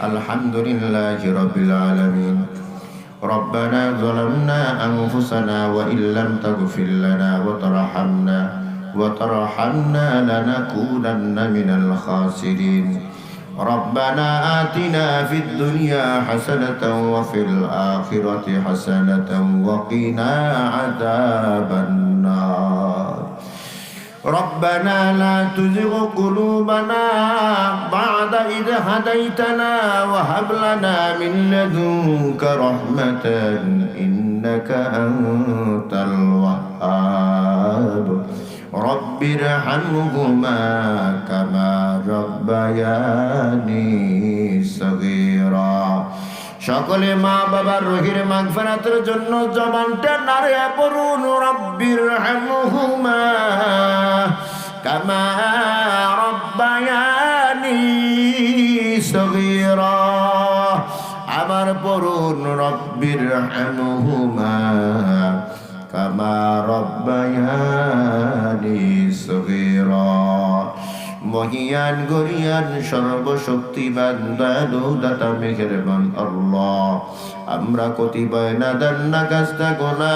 الحمد لله رب العالمين. ربنا ظلمنا أنفسنا وإن لم تغفر لنا وترحمنا لنكونن من الخاسرين. ربنا آتنا في الدنيا حسنة وفي الآخرة حسنة وقنا عذاب النار. ربنا لا تزغ قلوبنا بعد إذ هديتنا وهب لنا من لدنك رحمة إنك أنت الوهاب. رب ارحمهما كما ربياني صغيرا. সকলে মা বাবার রুহের মাগফিরাতের জন্য জবানটা নাড়িয়ে পড়ুন রব্বির হামহুমা কামা রব্বায়ানি সগীরা। আবার পড়ুন রব্বির হামহুমা কামা রব্বায়ানি সগীরা। মহিয়ান গরিয়ান সর্বশক্তিবান দয়ালু দাতা মেহেরবান আল্লাহ, আমরা কতিপয় নাদান নাগাস্তা গোলাম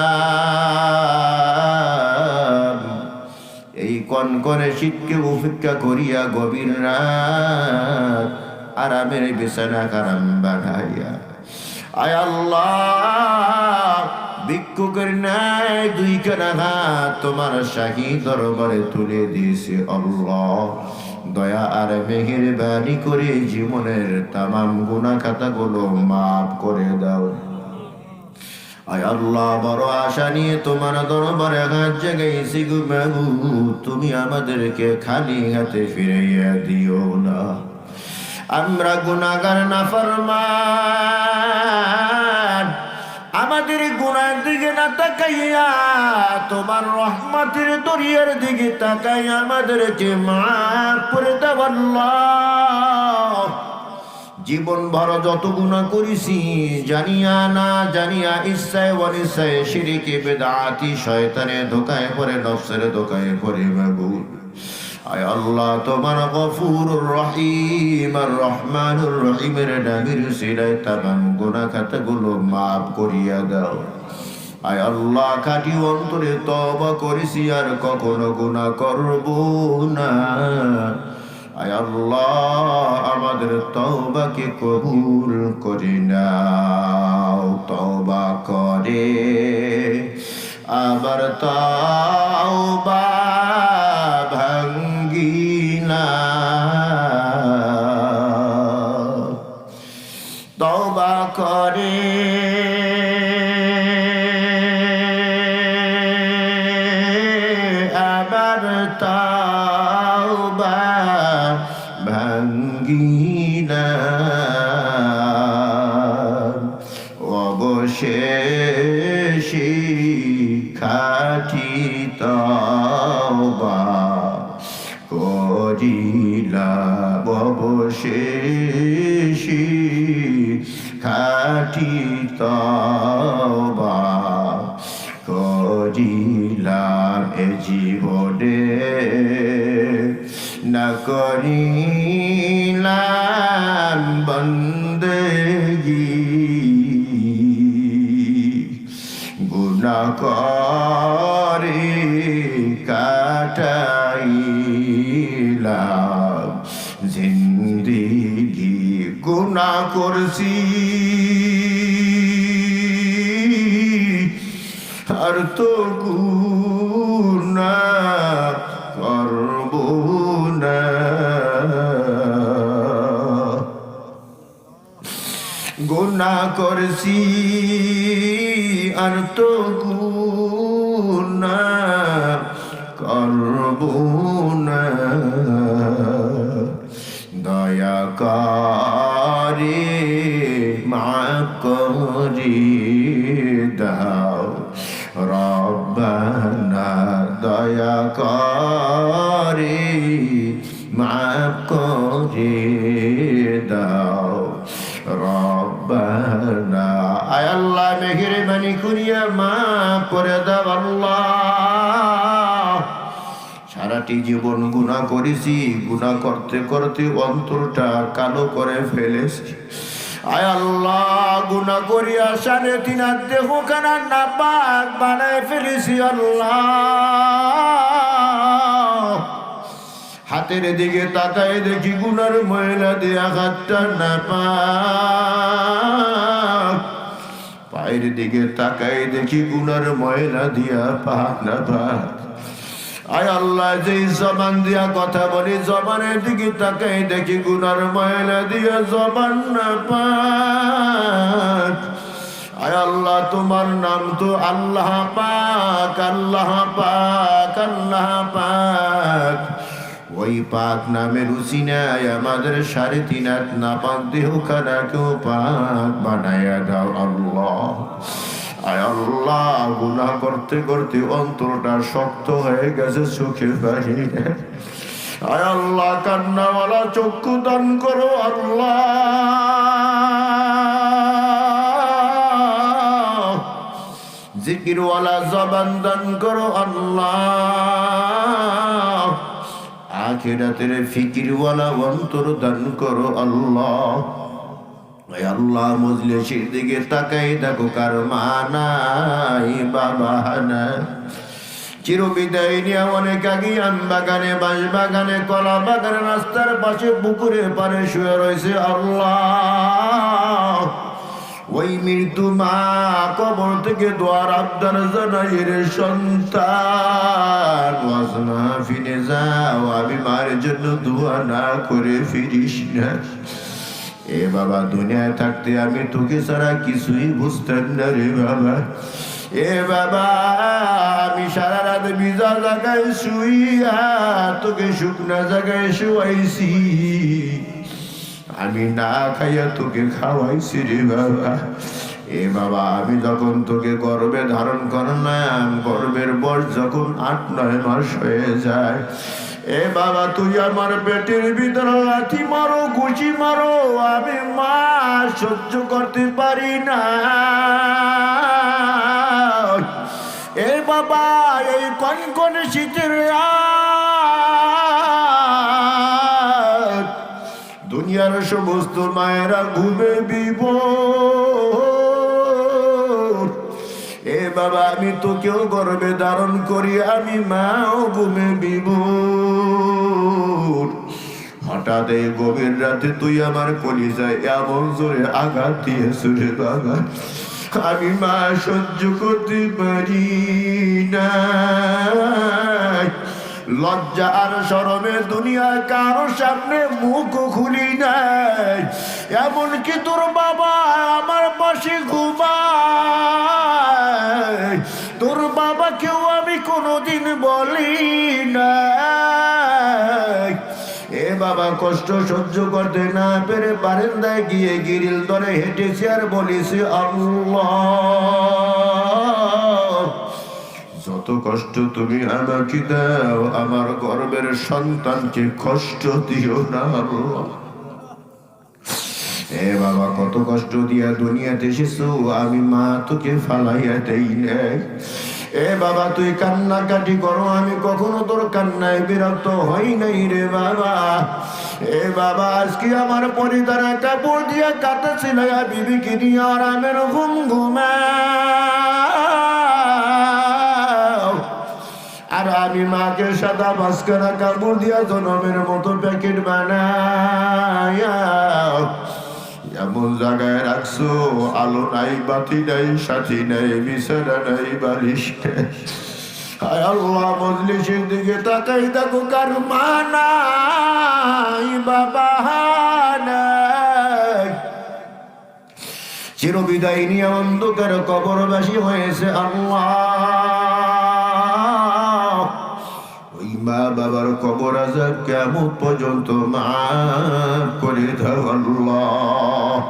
এই কনকনে শীতকে উপেক্ষা করিয়া গভীর রাত আরামের বিছানা কারাম বানাইয়া আয় আল্লাহ ভিক্ষুকের ন্যায় দুই কানা হাত তোমার শাহী দরবারে তুলে দিয়েছে আল্লাহ। দয়া আর মেহেরবানি করে জীবনের তামাম গুনাহ খাতাগুলো মাফ করে দাও আয় আল্লাহ। বড় আশা নিয়ে তোমার দরবারে হাত জাগাইছি গো মাবুদ, তুমি আমাদেরকে খালি হাতে ফিরাইয়া দিও না। আমরা গুনাহগার নাফরমান, আমাদের গুনাহের দিকে না তাকাইয়া তোমার রহমতের দরিয়ার দিকে তাকাইয়া আমাদেরকে মাফ করে দাও আল্লাহ। জীবন ভর যত গুনাহ করেছি জানিয়া না জানিয়া, ইচ্ছায় অনিচ্ছায়, শিরকে বেদাতি শয়তানের ধোকায় পড়ে, নফসের ধোকায় পড়ে মাবুদ আয় আল্লাহ তোমার গফুরুর রহিম আর রহমানুর রহিমের নামের উসিলায় তামাম গুনাহ খাতাগুলো মাফ করিয়া দাও আয় আল্লাহ। খাঁটি অন্তরে তওবা করেছি আর কখনো গুনাহ করব না আয় আল্লাহ। আমাদের তওবাকে কবুল করে নাও। তওবা করে আবার তওবা ভাঙ্গিনা, তওবা করে আবার তওবা ভাঙ্গিনা। অবশেষে খাঁটি তওবা করিলাম, অবশেষে খাঁটি তওবা করিলাম। এ জীবনে না করিলাম বন্দেগি, গুনাহ করে কাটাইলাম জিন্দেগি। গুনাহ করছি আর তো গুনাহ করব না, গুনাহ করছি আর তো গুনাহ করব না। দয়া করে মাফ করে দাও রব্বানা, দয়া করে মাফ করে দাও রব্বানা। আয় আল্লাহ মেহেরবানি করিয়া মাফ করে দাও আল্লাহ। সারা সারাটি জীবন গুনাহ করেছি, গুনাহ করতে করতে অন্তরটা কালো করে ফেলেছি। আয় আল্লাহ, গুনাহ করিয়া 3.5 হাত দেহখানা নাপাক বানায় ফেলেছি আল্লাহ। হাতের দিকে তাকায় দেখি গুনার ময়লা দিয়া হাতটা নাপাক, পায়ের দিকে তাকায় দেখি গুনার ময়লা দিয়া পা নাপাক। আয় আল্লাহ, যেই জবান দিয়া কথা বলি জবানের দিকে তাকায় দেখি গুনার ময়লা দিয়া জবান নাপাক। আয় আল্লাহ, তোমার নাম তো আল্লাহ পাক, আল্লাহ পাক, আল্লাহ পাক। ওই পাক নামের উসিলায় আমাদের 3.5 হাত নাপাক দেহখানাকেও পাক বানায়া দাও আল্লাহ। আয় আল্লাহ, গুনাহ করতে করতে অন্তরটা শক্ত হয়ে গেছে, চোখে পানি নেই। আয় আল্লাহ, কান্নাওয়ালা চক্ষু দান করো আল্লাহ, জিকিরওয়ালা জবান দান করো আল্লাহ, আখিরাতের ফিকিরওয়ালা অন্তর দান করো আল্লাহ। আল্লাহ, মজলিসের দিকে তাকাই দেখো কার মা নাই, বাবা নাই। চিরবিদায় নিয়ে অনেক আগে আম বাগানে, বাঁশ বাগানে, কলা বাগানে, রাস্তার পাশে পুকুরে পারে শুয়ে রয়েছে আল্লাহ। ওই মৃত্যু মা কবর থেকে দোয়ার আবদার জানাই, রে সন্তান ওয়াজ মাহফিলে যাও, আমি মার জন্য দোয়া না করে ফিরিস না। এ বাবা, দুনিয়ায় থাকতে আমি তোকে ছাড়া কিছুই বুঝতাম না রে বাবা। এ বাবা, আমি সারা রাত ভিজা জায়গায় শুইয়া তোকে শুকনা জায়গায় শুয়াইছি, আমি না খাইয়া তোকে খাওয়াইছি রে বাবা। এ বাবা, আমি যখন তোকে গর্ভে ধারণ করলাম, গর্ভের বয়স যখন 8-9 মাস হয়ে যায়, এ বাবা তুই আমার পেটের ভিতরে লাথি মারো, ঘুষি মারো, আমি মা সহ্য করতে পারি না। এ বাবা, এই কনকনে শীতের রাত দুনিয়ার সমস্ত মায়েরা ঘুমে বিভোর। এ বাবা, আমি তোকেও গর্ভে ধারণ করি, আমি মাও ঘুমে বিভোর। হঠাৎ এই গভীর রাতে তুই আমার কলিজায় এমন জোরে আঘাত দিয়েছিস রে বাবা, আমি মা সহ্য করতে পারি না। লজ্জা আর শরমে দুনিয়ায় কারো সামনে মুখ খুলি নাই, এমনকি তোর বাবা আমার পাশে ঘুমায়, তোর বাবাকেও আমি কোনোদিন বলি না। এ বাবা, কষ্ট সহ্য করতে না পেরে বারান্দায় গিয়ে গিরিল ধরে হেঁটেছি আর বলেছি, আল্লাহ, যত কষ্ট তুমি আমাকে দাও, আমার গর্ভের সন্তানকে কষ্ট দিও না আল্লাহ। এ বাবা, কত কষ্ট দিয়া দুনিয়াতে এসেছো, আমি মা তোকে ফালাইয়া দেই নাই। এ বাবা, তুই কান্নাকাটি করো, আমি কখনো তোর কান্নায় বিরক্ত হই নাই রে বাবা। এ বাবা, আজকে আমার পরিধানে কাপড় দিয়া কাঁদছিল বিবিকে নিয়ে আরামের ঘুম ঘুমাও, আর আমি মাকে সাদা বাস্কারা কাপড় দিয়া জনমের মতো প্যাকেট বানায়া এমন জায়গায় রাখছো, আলো নাই, বাতি নাই, সাথী নাই, বিছানা নাই, বালিশ নাই। আয় আল্লাহ, মজলিসের দিকে তাকাই দেখো কার মা নাই, বাবা নাই। চিরবিদায় নিয়ে অন্ধকার কবরবাসী হয়েছে আল্লাহ। ওই মা বাবার কবর আযাব কিয়ামত পর্যন্ত মাফ করে দাও আল্লাহ।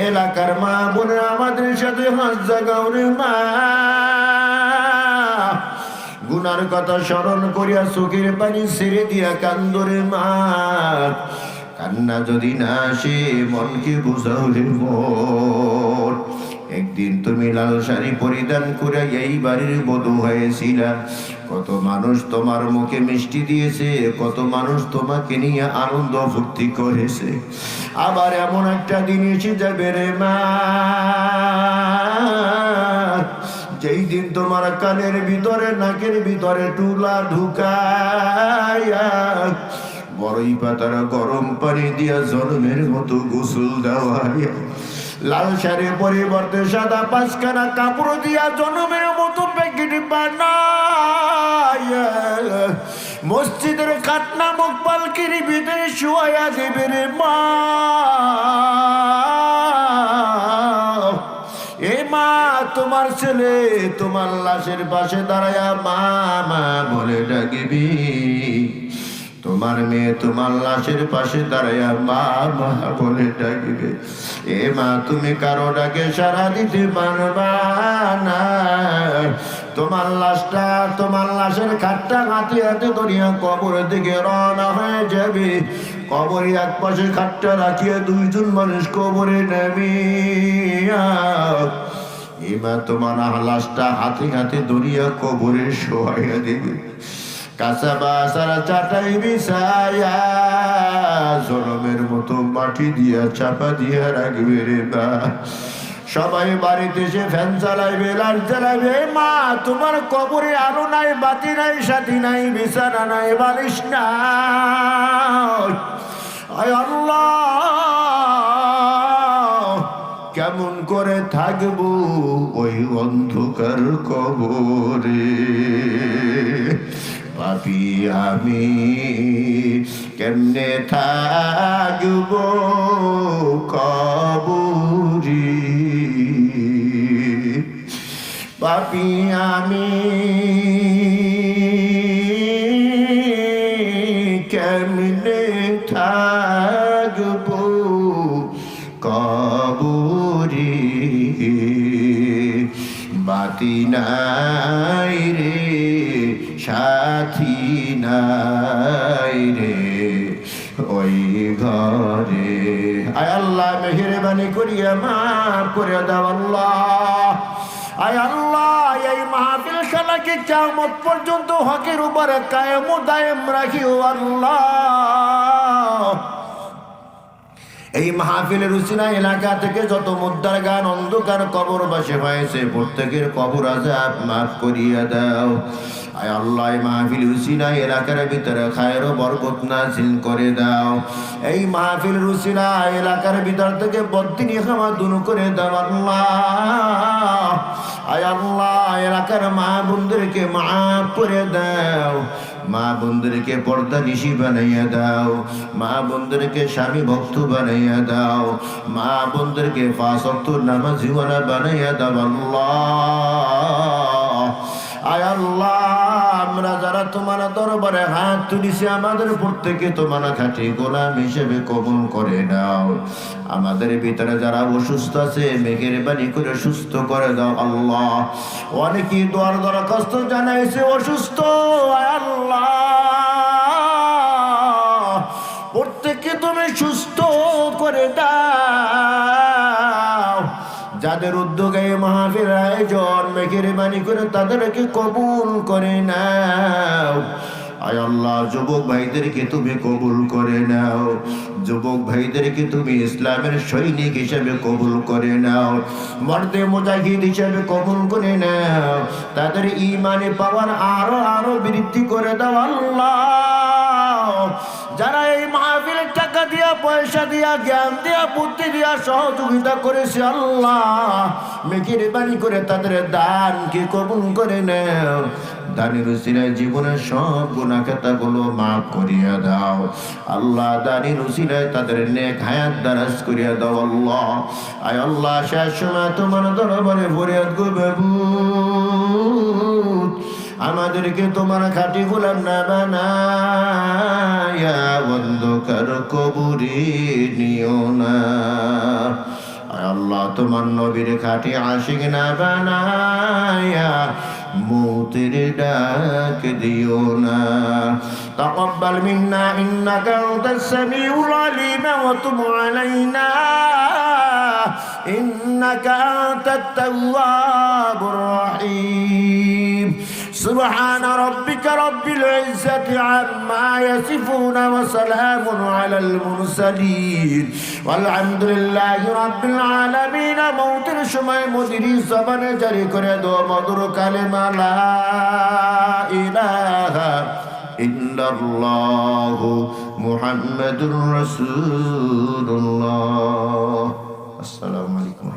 এলাকার মা বোনেরা আমাদের সাথে হাত জাগাও রে মা, গুনার কথা স্মরণ করিয়া চোখের পানি ছেড়ে দিয়া কান্দরে মা। কান্না যদি না আসে মনকে বুঝাও রে মন, একদিন তুমি লাল শাড়ি পরিধান করে এই বাড়ির বধূ হয়েছিলা। কত মানুষ তোমার মুখে মিষ্টি দিয়েছে, কত মানুষ তোমাকে নিয়ে আনন্দ ফুর্তি করেছে। আবার এমন একটা দিন এসে যাবে রে মা, যেই দিন তোমার কানের ভিতরে নাকের ভিতরে টুলা ঢুকায়া বড়ই পাতার গরম পানি দিয়া জন্মের মতো গোসল দেওয়াইয়া লাল শাড়ির পরিবর্তে সাদা পাঁচখানা কাপড় দিয়া জন্মের মতো প্যাকেট বানাইয়া মসজিদের খাটনা মুখ পালকির ভিতরে শুয়াইয়া দেবে রে মা। এ মা, তোমার ছেলে তোমার লাশের পাশে দাঁড়ায়া মা মা বলে ডাকিবি, তোমার মেয়ে তোমার লাশের পাশে দাঁড়ায়া মা মা বলে ডাকিবে। এ মা, তুমি কারো ডাকে সাড়া দিতে পারবা না। তোমার লাশটা, তোমার লাশের খাটটা হাতে হাতে ধরিয়া কবরের দিকে রওনা হয়ে যাবে। কবরে এক পাশে খাটটা রাখিয়া দুইজন মানুষ কবরে নামিয়া এমা তোমার লাশটা হাতে হাতে ধরিয়া কবরে শোয়াইয়া দেবে। কাঁচা বাসারা চাটাই বিছায়া জনমের মতো মাটি দিয়া চাপা দিয়া রাখবে রে বা। সবাই বাড়িতে এসে ফ্যান চালাইবে, লাইট জ্বালাইবে। মা, তোমার কবরে আলো নাই, বাতি নাই, সাথী নাই, বিছানা নাই, বালিশ নাই। আয় আল্লাহ, কেমন করে থাকবো ওই অন্ধকার কবরে? পাপী আমি কেমনে থাকবো কবরে? পাপী আমি কেমনে থাকবো কবরে? বাতি নাই রে, সাথী নাই রে ওই ঘরে। আয় আল্লাহ, মেহেরবানি করিয়া মাফ করে দাও আল্লাহ। আয় আল্লাহ, এই মাহফিল খানাকে কিয়ামত পর্যন্ত হকের উপরে কায়েম ও দায়েম রাখিও আল্লাহ। এই মাহফিলের উসিলা এলাকা থেকে যত মুদ্রার গান অন্ধকার কবর বাসে হয়েছে প্রত্যেকের কবর আযাব মাফ করিয়া দাও। আয় আল্লাহ, এই মাহফিল উসিলা এলাকার ভিতরে খায়ের ও বরকত নাযিল করে দাও। এই মাহফিল উসিলা এলাকার ভিতর থেকে বদদিনী খামা দূর করে দাও আল্লাহ। আয় আল্লাহ, এলাকার মা বোনদেরকে মাফ করে দাও। মা বোনদেরকে পর্দা নিশি বানাইয়া দাও। মা বোনদেরকে স্বামী ভক্ত বানাইয়া দাও। মা বোনদেরকে 5 ওয়াক্ত নামাজিওয়ালা বানাইয়া দাও আল্লাহ। আয় আল্লাহ, আমরা যারা তোমার দরবারে হাত তুলিছি আমাদের প্রত্যেকে তোমার খাঁটি গোলাম হিসেবে কবুল করে নাও। আমাদের ভিতরে যারা অসুস্থ আছে মেহেরবানি করে সুস্থ করে দাও আল্লাহ। অনেকেই দোয়ার দরখাস্ত জানাইছে অসুস্থ, আয় আল্লাহ প্রত্যেককে তুমি সুস্থ করে দাও। যাদের উদ্যোগে মাহফিল আয়োজন মেহেরবানি করে তাদেরকে কবুল করে নাও। আয় আল্লাহ, যুবক ভাইদেরকে তুমি কবুল করে নাও। যুবক ভাইদেরকে তুমি ইসলামের সৈনিক হিসেবে কবুল করে নাও। মর্দে মুজাহিদ হিসেবে কবুল করে নাও। তাদের ঈমানে পাওয়ার আরো আরো বৃদ্ধি করে দাও আল্লাহ। যারা এই মাহফিলের টাকা দিয়া, পয়সা দিয়া, জ্ঞান দিয়া, বুদ্ধি দিয়া সহযোগিতা করেছে আল্লাহ, মেহেরবানি করে তাদের দানকে কবুল করে নাও। দানের উসিলায় জীবনের সব গুনাহ খাতাগুলো মাফ করিয়া দাও আল্লাহ। দানের উসিলায় তাদের নেক হায়াত দারাজ করিয়া দাও আল্লাহ। আয় আল্লাহ, শেষ সময় তোমার দরবারে ফরিয়াদ গো বাবু, আমাদেরকে তোমার খাঁটি গোলাম না বানায়া অন্ধকার কবরে নিও না। আল্লাহ, তোমার নবীর খাঁটি আশিক না বানায়া মৌতের ডাক দিও না। তাকাব্বাল মিন্না ইন্নাকা আনতাস সামিউল আলিম ওয়া তুব আলাইনা إنك أنت التواب الرحيم سبحان ربك رب العزة عما يصفون وسلام على المرسلين والحمد لله رب العالمين موتر সময় মদিরি জবানে জারি করে দাও মধুর কালেমা লা ইলাহা ইল্লাল্লাহ মুহাম্মাদুর রাসূলুল্লাহ। আসসালামু আলাইকুম।